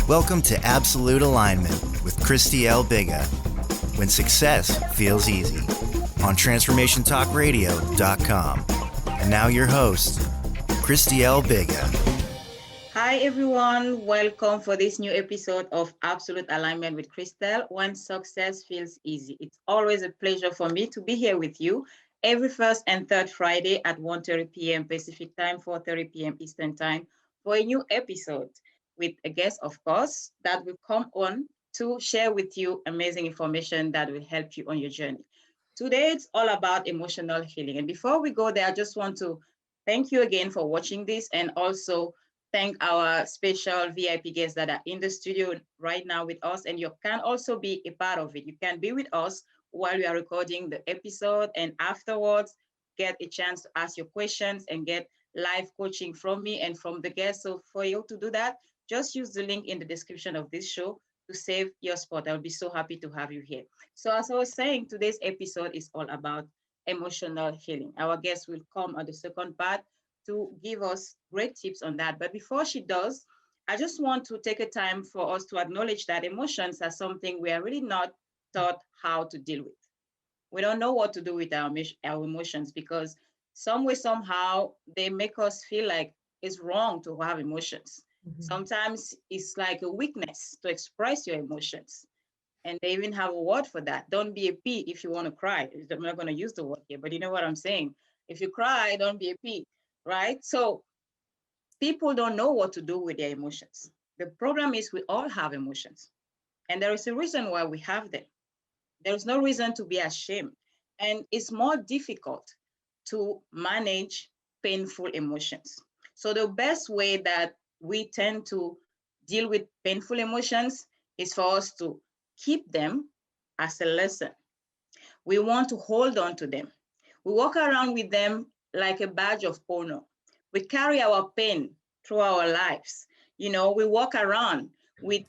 Welcome to Absolute Alignment with Christelle Biiga, when success feels easy, on TransformationTalkRadio.com. And now your host, Christelle Biiga. Hi everyone, welcome for this new episode of Absolute Alignment with Christelle, when success feels easy. It's always a pleasure for me to be here with you every first and third Friday at 1:30 p.m. Pacific time, 4:30 p.m. Eastern time for a new episode with a guest, of course, that will come on to share with you amazing information that will help you on your journey. Today, it's all about emotional healing. And before we go there, I just want to thank you again for watching this, and also thank our special VIP guests that are in the studio right now with us. And you can also be a part of it. You can be with us while we are recording the episode, and afterwards get a chance to ask your questions and get live coaching from me and from the guests. So for you to do that, just use the link in the description of this show to save your spot. I'll be so happy to have you here. So as I was saying, today's episode is all about emotional healing. Our guest will come on the second part to give us great tips on that. But before she does, I just want to take a time for us to acknowledge that emotions are something we are really not taught how to deal with. We don't know what to do with our emotions, because some way, somehow, they make us feel like it's wrong to have emotions. Sometimes it's like a weakness to express your emotions. And they even have a word for that. Don't be a pig if you want to cry. I'm not going to use the word here, but you know what I'm saying. If you cry, don't be a pig, right? So people don't know what to do with their emotions. The problem is we all have emotions. And there is a reason why we have them. There is no reason to be ashamed. And it's more difficult to manage painful emotions. So the best way that we tend to deal with painful emotions is for us to keep them as a lesson. We want to hold on to them. We walk around with them like a badge of honor. We carry our pain through our lives. We walk around with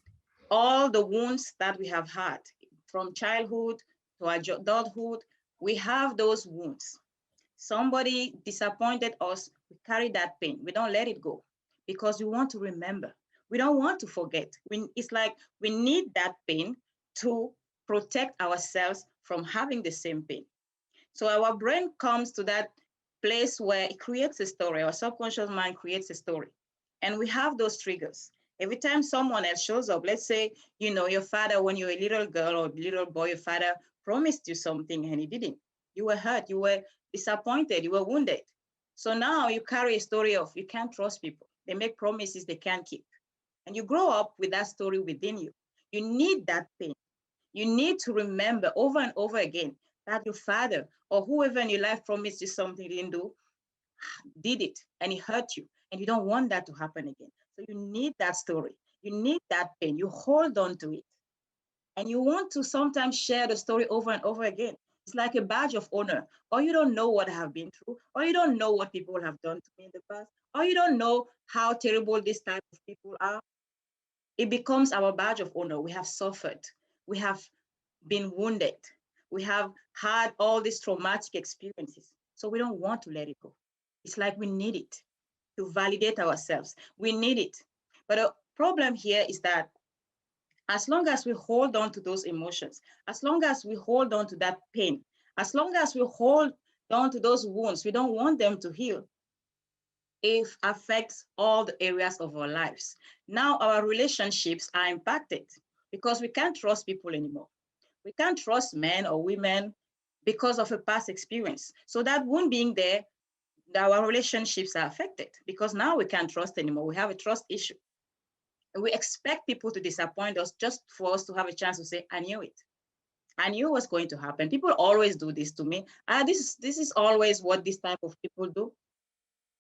all the wounds that we have had from childhood to adulthood. We have those wounds. Somebody disappointed us, we carry that pain. We don't let it go because we want to remember. We don't want to forget. It's like we need that pain to protect ourselves from having the same pain. So our brain comes to that place where it creates a story. Our subconscious mind creates a story. And we have those triggers. Every time someone else shows up, let's say, your father, when you were a little girl or little boy, your father promised you something and he didn't. You were hurt, you were disappointed, you were wounded. So now you carry a story of you can't trust people. They make promises they can't keep. And you grow up with that story within you. You need that pain. You need to remember over and over again that your father or whoever in your life promised you something you didn't do, did it, and it hurt you. And you don't want that to happen again. So you need that story. You need that pain. You hold on to it. And you want to sometimes share the story over and over again. It's like a badge of honor. Or you don't know what I have been through, or you don't know what people have done to me in the past, or you don't know how terrible this type of people are. It becomes our badge of honor. We have suffered. We have been wounded. We have had all these traumatic experiences. So we don't want to let it go. It's like we need it to validate ourselves. We need it. But the problem here is that as long as we hold on to those emotions, as long as we hold on to that pain, as long as we hold on to those wounds, we don't want them to heal. It affects all the areas of our lives. Now our relationships are impacted because we can't trust people anymore. We can't trust men or women because of a past experience. So that wound being there, our relationships are affected because now we can't trust anymore. We have a trust issue. And we expect people to disappoint us just for us to have a chance to say, I knew it. I knew what's going to happen. People always do this to me. This is always what this type of people do.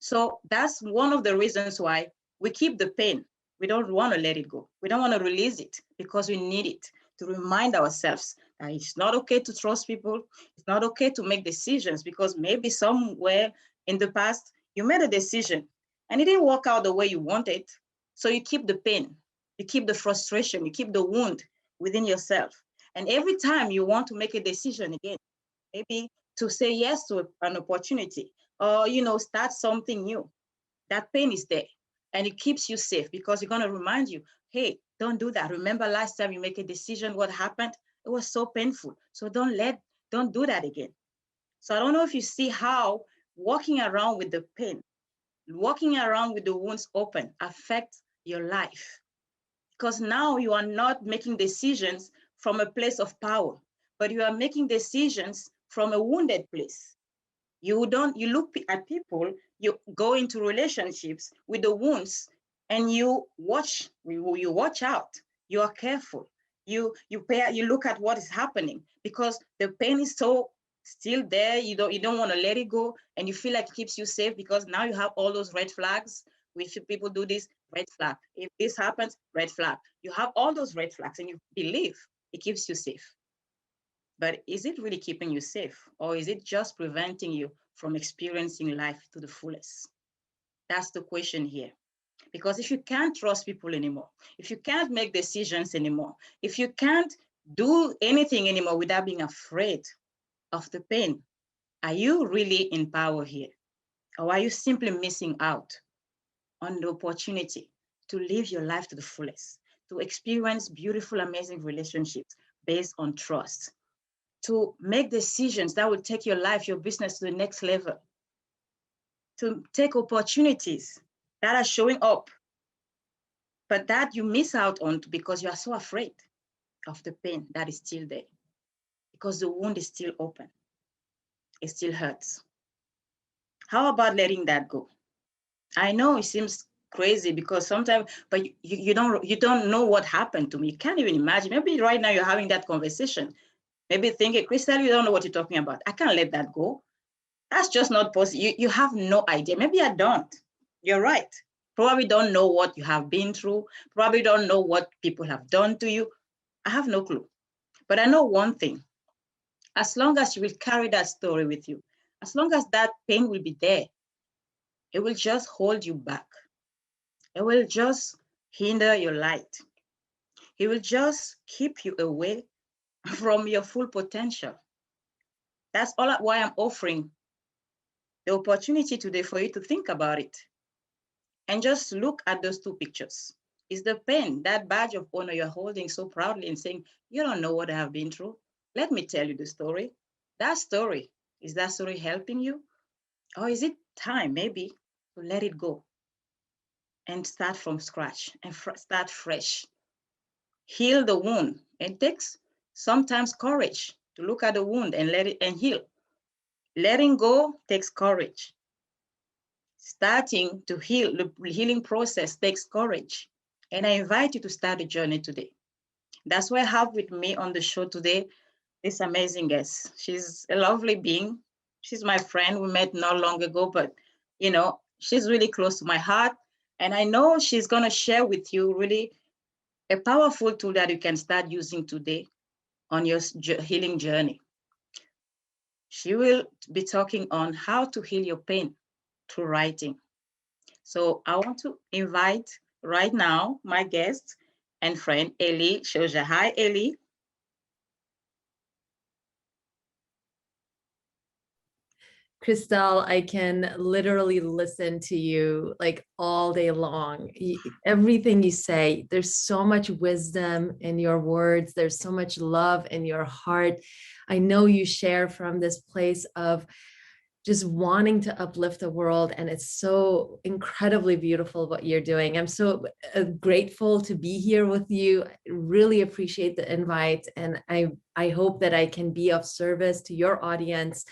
So that's one of the reasons why we keep the pain. We don't want to let it go. We don't want to release it because we need it to remind ourselves that it's not okay to trust people. It's not okay to make decisions because maybe somewhere in the past you made a decision and it didn't work out the way you wanted. So you keep the pain, you keep the frustration, you keep the wound within yourself. And every time you want to make a decision again, maybe to say yes to an opportunity or, start something new, that pain is there and it keeps you safe because it's going to remind you, hey, don't do that. Remember last time you make a decision, what happened? It was so painful. So don't do that again. So I don't know if you see how walking around with the pain, walking around with the wounds open affects your life. Because now you are not making decisions from a place of power, but you are making decisions from a wounded place. You look at people, you go into relationships with the wounds, and you watch out. You are careful. You look at what is happening because the pain is so still there. You don't want to let it go, and you feel like it keeps you safe because now you have all those red flags. If people do this, red flag. If this happens, red flag. You have all those red flags, and you believe it keeps you safe. But is it really keeping you safe, or is it just preventing you from experiencing life to the fullest? That's the question here. Because if you can't trust people anymore, if you can't make decisions anymore, if you can't do anything anymore without being afraid of the pain, are you really in power here? Or are you simply missing out on the opportunity to live your life to the fullest, to experience beautiful, amazing relationships based on trust, to make decisions that will take your life, your business to the next level, to take opportunities that are showing up, but that you miss out on because you are so afraid of the pain that is still there, because the wound is still open. It still hurts. How about letting that go? I know it seems crazy because sometimes, but you don't know what happened to me. You can't even imagine. Maybe right now you're having that conversation. Maybe thinking, Christelle, you don't know what you're talking about. I can't let that go. That's just not possible. You have no idea. Maybe I don't. You're right. Probably don't know what you have been through. Probably don't know what people have done to you. I have no clue. But I know one thing. As long as you will carry that story with you, as long as that pain will be there, it will just hold you back. It will just hinder your light. It will just keep you away from your full potential. That's all why I'm offering the opportunity today for you to think about it and just look at those two pictures. Is the pen, that badge of honor you're holding so proudly and saying, you don't know what I have been through? Let me tell you the story. That story, is that story helping you? Or is it time maybe to let it go and start from scratch and start fresh? Heal the wound. It takes sometimes courage to look at the wound and let it and heal. Letting go takes courage. Starting to heal, the healing process takes courage. And I invite you to start the journey today. That's why I have with me on the show today this amazing guest. She's a lovely being. She's my friend. We met not long ago, but she's really close to my heart. And I know she's going to share with you really a powerful tool that you can start using today on your healing journey. She will be talking on how to heal your pain through writing. So I want to invite right now my guest and friend, Ellie Shoja. Hi, Ellie. Christelle, I can literally listen to you like all day long. Everything you say, there's so much wisdom in your words. There's so much love in your heart. I know you share from this place of just wanting to uplift the world, and it's so incredibly beautiful what you're doing. I'm so grateful to be here with you. I really appreciate the invite, and I hope that I can be of service to your audience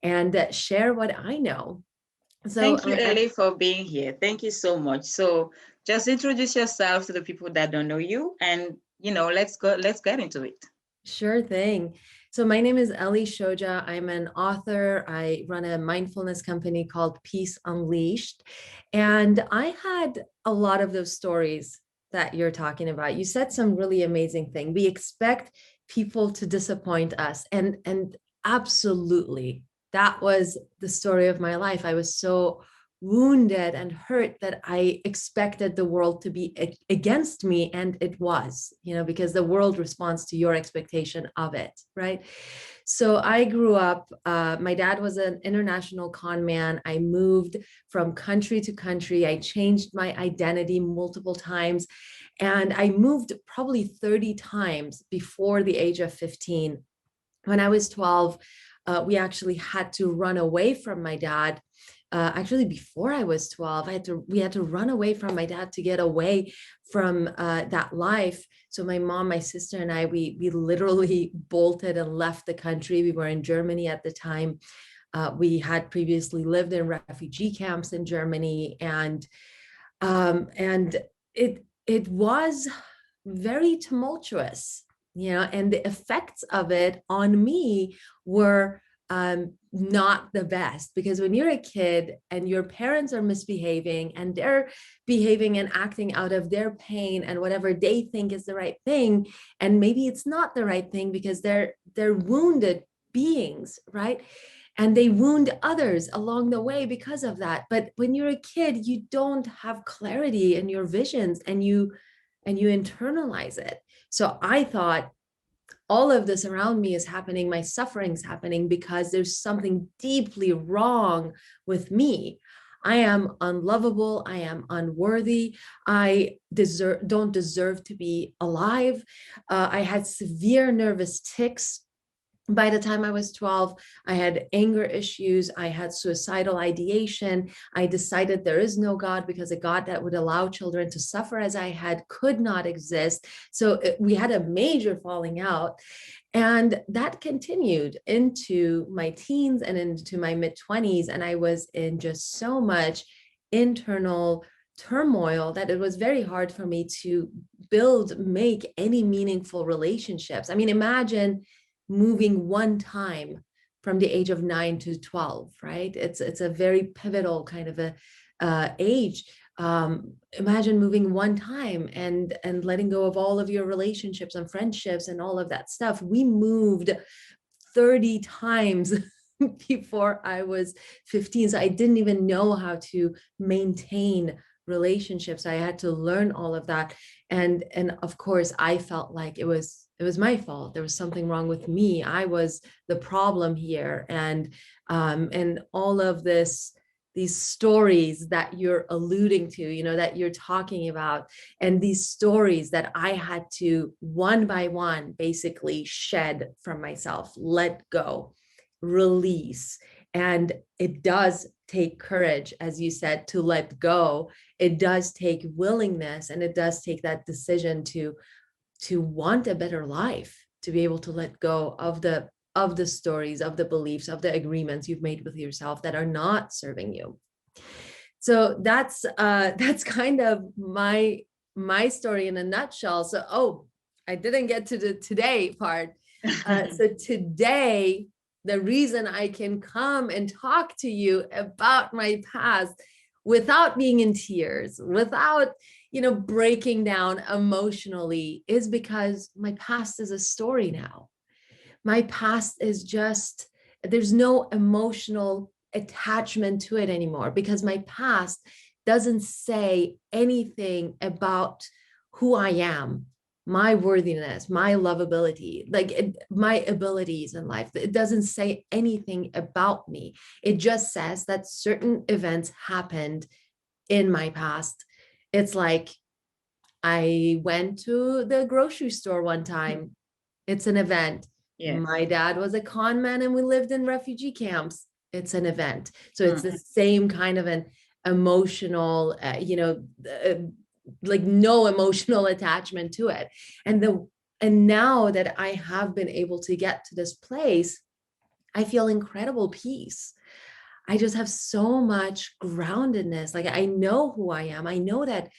and share what I know. So thank you, Ellie, for being here. Thank you so much. So just introduce yourself to the people that don't know you, and let's get into it. Sure thing. So my name is Ellie Shoja. I'm an author. I run a mindfulness company called Peace Unleashed. And I had a lot of those stories that you're talking about. You said some really amazing thing. We expect people to disappoint us. And absolutely, that was the story of my life. I was so wounded and hurt that I expected the world to be against me, and it was, because the world responds to your expectation of it, right? So I grew up, my dad was an international con man. I moved from country to country. I changed my identity multiple times, and I moved probably 30 times before the age of 15. When I was 12, we actually had to run away from my dad. Actually, before I was 12, we had to run away from my dad to get away from that life. So my mom, my sister, and I, we literally bolted and left the country. We were in Germany at the time. We had previously lived in refugee camps in Germany, and it was very tumultuous, and the effects of it on me were not the best, because when you're a kid and your parents are misbehaving and they're behaving and acting out of their pain and whatever they think is the right thing, and maybe it's not the right thing because they're wounded beings, right? And they wound others along the way because of that. But when you're a kid, you don't have clarity in your visions, and you internalize it. So I thought, all of this around me is happening, my suffering's happening because there's something deeply wrong with me. I am unlovable. I am unworthy. I don't deserve to be alive. I had severe nervous tics. By the time I was 12, I had anger issues. I had suicidal ideation. I decided there is no God, because a God that would allow children to suffer as I had could not exist. So we had a major falling out. And that continued into my teens and into my mid-20s. And I was in just so much internal turmoil that it was very hard for me to make any meaningful relationships. I mean, imagine moving one time from the age of 9 to 12, right? It's a very pivotal kind of a age. Imagine moving one time and letting go of all of your relationships and friendships and all of that stuff. We moved 30 times before I was 15. So I didn't even know how to maintain relationships. I had to learn all of that. And of course, I felt like it was my fault. There was something wrong with me. I was the problem here. And all of these stories that you're alluding to, that you're talking about, and these stories that I had to one by one basically shed from myself, let go, release. And it does take courage, as you said, to let go. It does take willingness, and it does take that decision to want a better life, to be able to let go of the stories, of the beliefs, of the agreements you've made with yourself that are not serving you. So that's kind of my story in a nutshell. So, I didn't get to the today part. So today, the reason I can come and talk to you about my past without being in tears, without, breaking down emotionally, is because my past is a story now. My past is just, there's no emotional attachment to it anymore, because my past doesn't say anything about who I am, my worthiness, my lovability, my abilities in life. It doesn't say anything about me. It just says that certain events happened in my past. It's like, I went to the grocery store one time. It's an event. Yes. My dad was a con man and we lived in refugee camps. It's an event. So it's the same kind of an emotional, like no emotional attachment to it. And now that I have been able to get to this place, I feel incredible peace. I just have so much groundedness. Like, I know who I am. I know that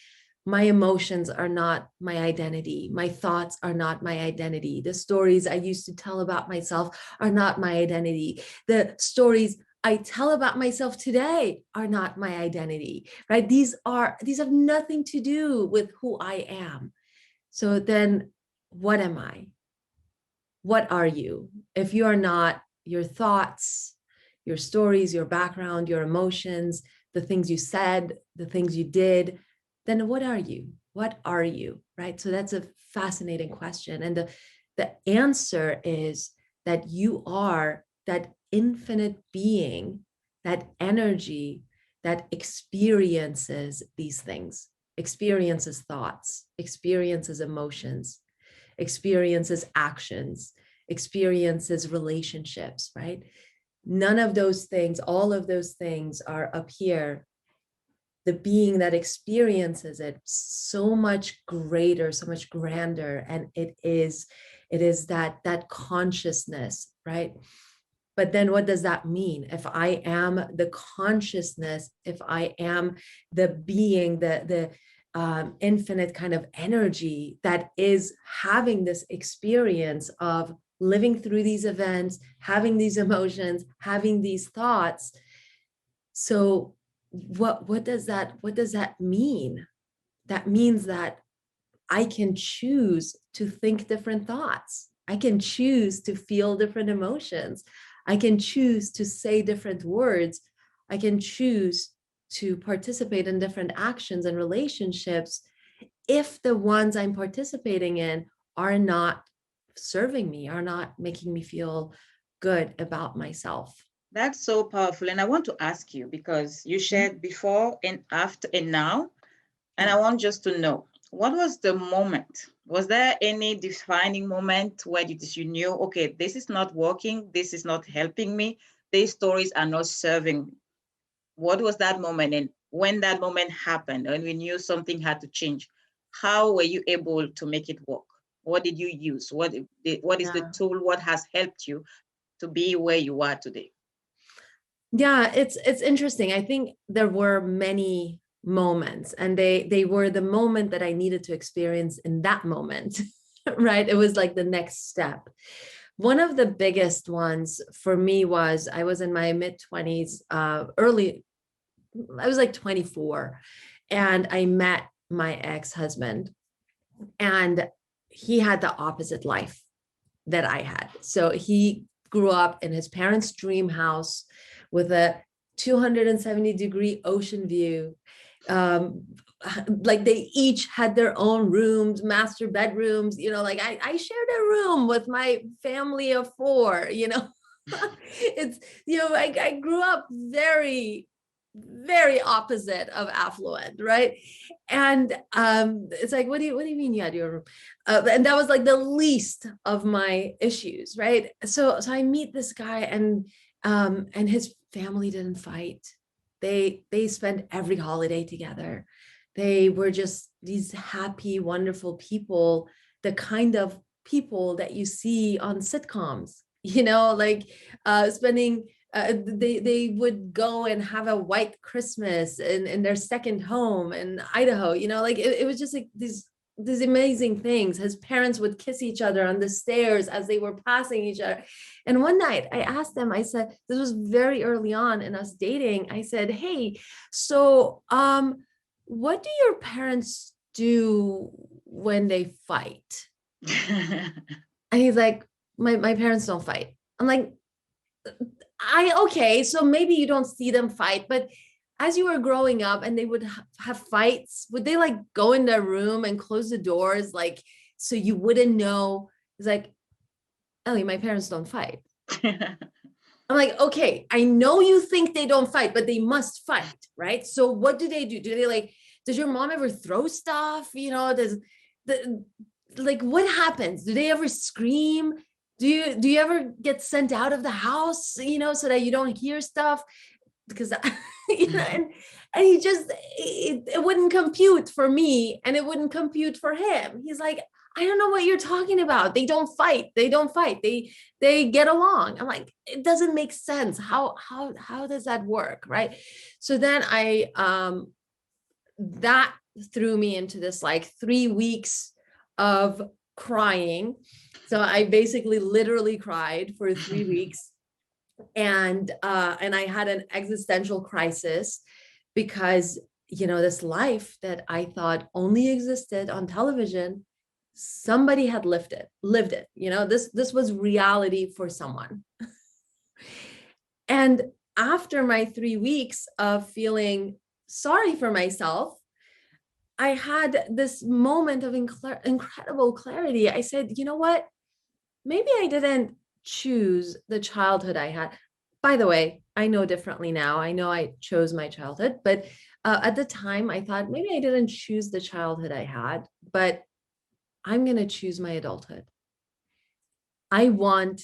my emotions are not my identity. My thoughts are not my identity. The stories I used to tell about myself are not my identity. The stories I tell about myself today are not my identity, right? These have nothing to do with who I am. So then what am I? What are you? If you are not your thoughts, your stories, your background, your emotions, the things you said, the things you did, then what are you? What are you, right? So that's a fascinating question. And the answer is that you are that infinite being, that energy that experiences these things, experiences thoughts, experiences emotions, experiences actions, experiences relationships, right? None of those things, all of those things are up here. The being that experiences it so much greater, so much grander, and it is that consciousness, right? But then what does that mean? If I am the consciousness, if I am the being, the infinite kind of energy that is having this experience of living through these events, having these emotions, having these thoughts. So what does that mean? That means that I can choose to think different thoughts. I can choose to feel different emotions. I can choose to say different words. I can choose to participate in different actions and relationships if the ones I'm participating in are not serving me, are not making me feel good about myself. That's so powerful. And I want to ask you, because you shared before and after and now, and I want just to know, what was the moment? Was there any defining moment where you knew, okay, this is not working, this is not helping me, these stories are not serving me? What was that moment? And when that moment happened and we knew something had to change, how were you able to make it work? What did you use? What is the tool? What has helped you to be where you are today? Yeah, it's interesting. I think there were many moments, and they were the moment that I needed to experience in that moment, right? It was like the next step. One of the biggest ones for me was I was in my mid-20s, I was like 24, and I met my ex-husband, and he had the opposite life that I had. So he grew up in his parents' dream house with a 270-degree ocean view. Like they each had their own rooms, master bedrooms, like I shared a room with my family of 4, it's, I grew up very, very opposite of affluent, right? And it's like, what do you mean you had your room? And that was like the least of my issues, right? So I meet this guy, and his family didn't fight. They spent every holiday together. They were just these happy, wonderful people, the kind of people that you see on sitcoms, like spending they would go and have a white Christmas in their second home in Idaho, like it was just like these amazing things. His parents would kiss each other on the stairs as they were passing each other. And one night I asked them, I said, this was very early on in us dating. I said, hey, so what do your parents do when they fight? And he's like, my parents don't fight. I'm like, okay, so maybe you don't see them fight, but as you were growing up and they would have fights, would they like go in their room and close the doors, like, so you wouldn't know? It's like, Ellie, my parents don't fight. I'm like, okay, I know you think they don't fight, but they must fight, right? So what do? Do they like, does your mom ever throw stuff? Like, what happens? Do they ever scream? Do you ever get sent out of the house, so that you don't hear stuff? Because, and he just, it wouldn't compute for me, and it wouldn't compute for him. He's like, I don't know what you're talking about. They don't fight. They don't fight. They get along. I'm like, it doesn't make sense. How does that work, right? So then that threw me into this like 3 weeks of crying. So I basically literally cried for 3 weeks. And I had an existential crisis because, this life that I thought only existed on television, somebody had lived it. This was reality for someone. And after my 3 weeks of feeling sorry for myself, I had this moment of incredible clarity. I said, you know what? Maybe I didn't choose the childhood I had. By the way, I know differently now. I know I chose my childhood, but at the time I thought maybe I didn't choose the childhood I had, but I'm going to choose my adulthood. I want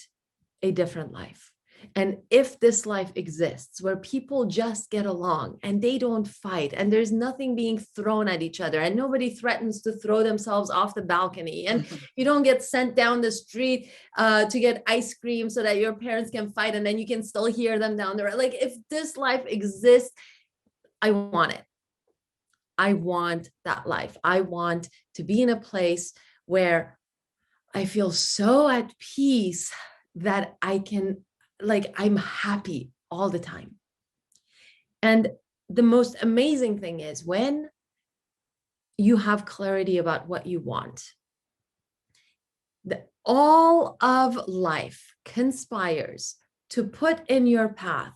a different life. And if this life exists where people just get along and they don't fight and there's nothing being thrown at each other and nobody threatens to throw themselves off the balcony and you don't get sent down the street to get ice cream so that your parents can fight and then you can still hear them down the road. Like if this life exists, I want it. I want that life. I want to be in a place where I feel so at peace that I can, like, I'm happy all the time. And the most amazing thing is when you have clarity about what you want, all of life conspires to put in your path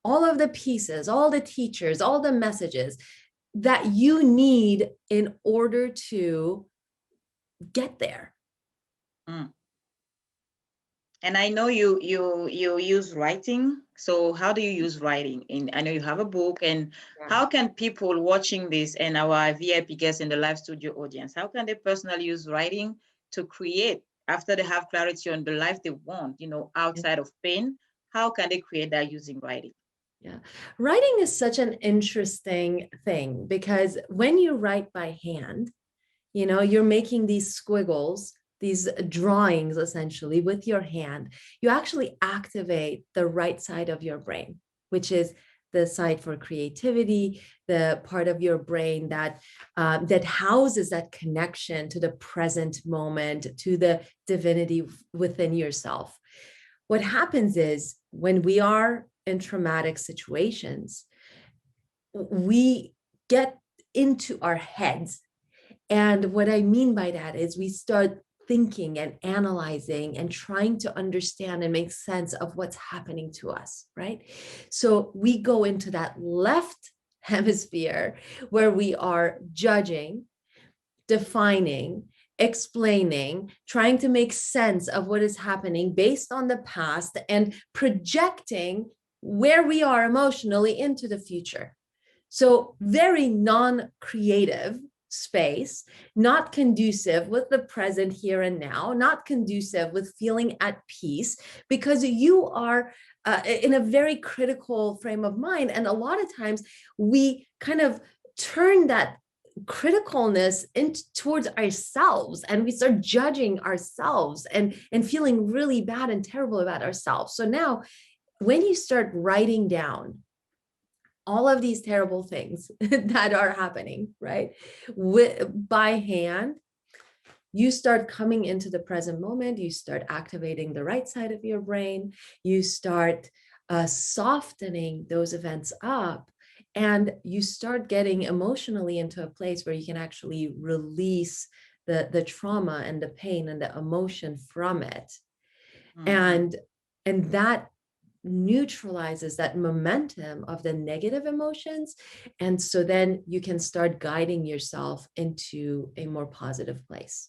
all of the pieces, all the teachers, all the messages that you need in order to get there. Mm. And I know you use writing. So how do you use writing? I know you have a book, and how can people watching this and our VIP guests in the live studio audience, how can they personally use writing to create after they have clarity on the life they want, outside of pain? How can they create that using writing? Yeah. Writing is such an interesting thing because when you write by hand, you're making these squiggles, these drawings essentially with your hand. You actually activate the right side of your brain, which is the side for creativity, the part of your brain that houses that connection to the present moment, to the divinity within yourself. What happens is when we are in traumatic situations, we get into our heads. And what I mean by that is we start thinking and analyzing and trying to understand and make sense of what's happening to us, right? So we go into that left hemisphere where we are judging, defining, explaining, trying to make sense of what is happening based on the past and projecting where we are emotionally into the future. So very non-creative space, not conducive with the present here and now, not conducive with feeling at peace because you are in a very critical frame of mind. And a lot of times we kind of turn that criticalness towards ourselves and we start judging ourselves and feeling really bad and terrible about ourselves. So now when you start writing down all of these terrible things that are happening, right, by hand, you start coming into the present moment, you start activating the right side of your brain, you start softening those events up, and you start getting emotionally into a place where you can actually release the trauma and the pain and the emotion from it. Mm-hmm. And that neutralizes that momentum of the negative emotions. And so then you can start guiding yourself into a more positive place.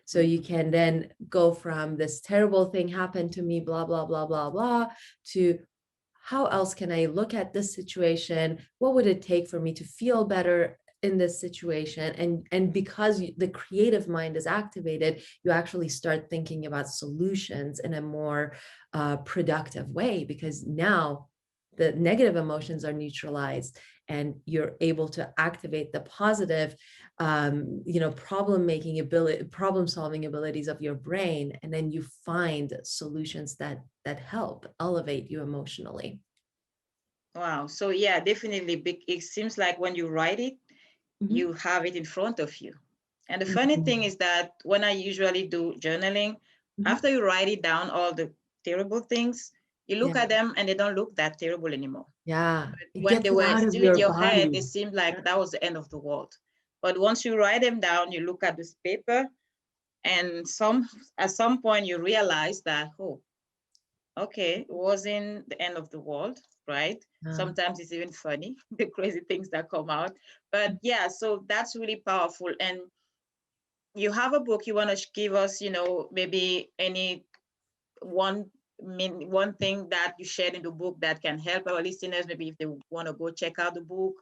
So you can then go from this terrible thing happened to me, blah, blah, blah, blah, blah, to how else can I look at this situation? What would it take for me to feel better in this situation? And because the creative mind is activated, you actually start thinking about solutions in a more productive way, because now the negative emotions are neutralized and you're able to activate the positive, problem solving abilities of your brain. And then you find solutions that help elevate you emotionally. Wow. So yeah, definitely. It seems like when you write it, mm-hmm. you have it in front of you. And the funny mm-hmm. thing is that when I usually do journaling, mm-hmm. after you write it down, all the terrible things, you look at them and they don't look that terrible anymore. Yeah. But when they were still in your head, it seemed like that was the end of the world. But once you write them down, you look at this paper, and at some point you realize that, oh, okay, it wasn't the end of the world. right? Yeah. Sometimes it's even funny, the crazy things that come out. But yeah, so that's really powerful. And you have a book you want to give us, maybe any one one thing that you shared in the book that can help our listeners, maybe if they want to go check out the book,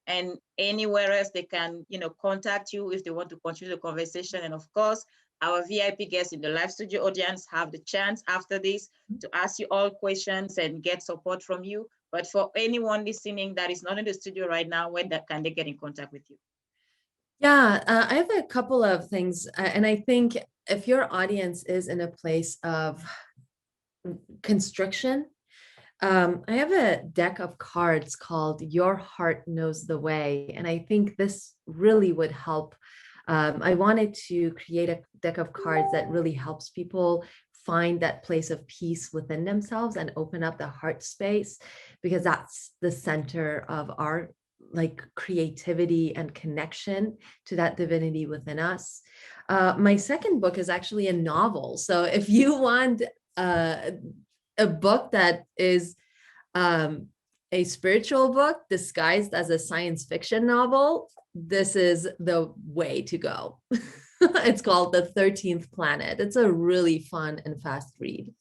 and anywhere else they can, contact you if they want to continue the conversation. And of course, our VIP guests in the live studio audience have the chance after this to ask you all questions and get support from you. But for anyone listening that is not in the studio right now, where can they get in contact with you? Yeah, I have a couple of things. And I think if your audience is in a place of constriction, I have a deck of cards called Your Heart Knows the Way. And I think this really would help. I wanted to create a deck of cards that really helps people find that place of peace within themselves and open up the heart space, because that's the center of our creativity and connection to that divinity within us. My second book is actually a novel. So if you want a book that is a spiritual book disguised as a science fiction novel, this is the way to go. It's called The 13th Planet. It's a really fun and fast read.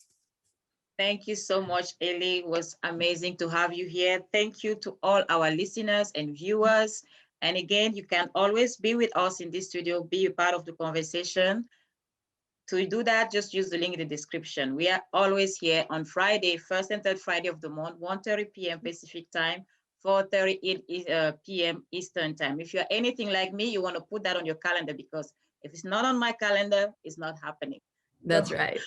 Thank you so much, Ellie. It was amazing to have you here. Thank you to all our listeners and viewers. And again, you can always be with us in this studio, be a part of the conversation. To do that, just use the link in the description. We are always here on Friday, first and third Friday of the month, 1:30 p.m. Pacific time, 4:30 p.m. Eastern time. If you're anything like me, you want to put that on your calendar, because if it's not on my calendar, it's not happening. That's right.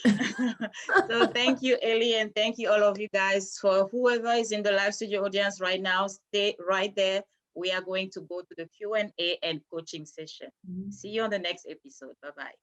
So thank you, Ellie, and thank you all of you guys. For whoever is in the live studio audience right now, stay right there. We are going to go to the Q&A and coaching session. See you on the next episode. Bye-bye.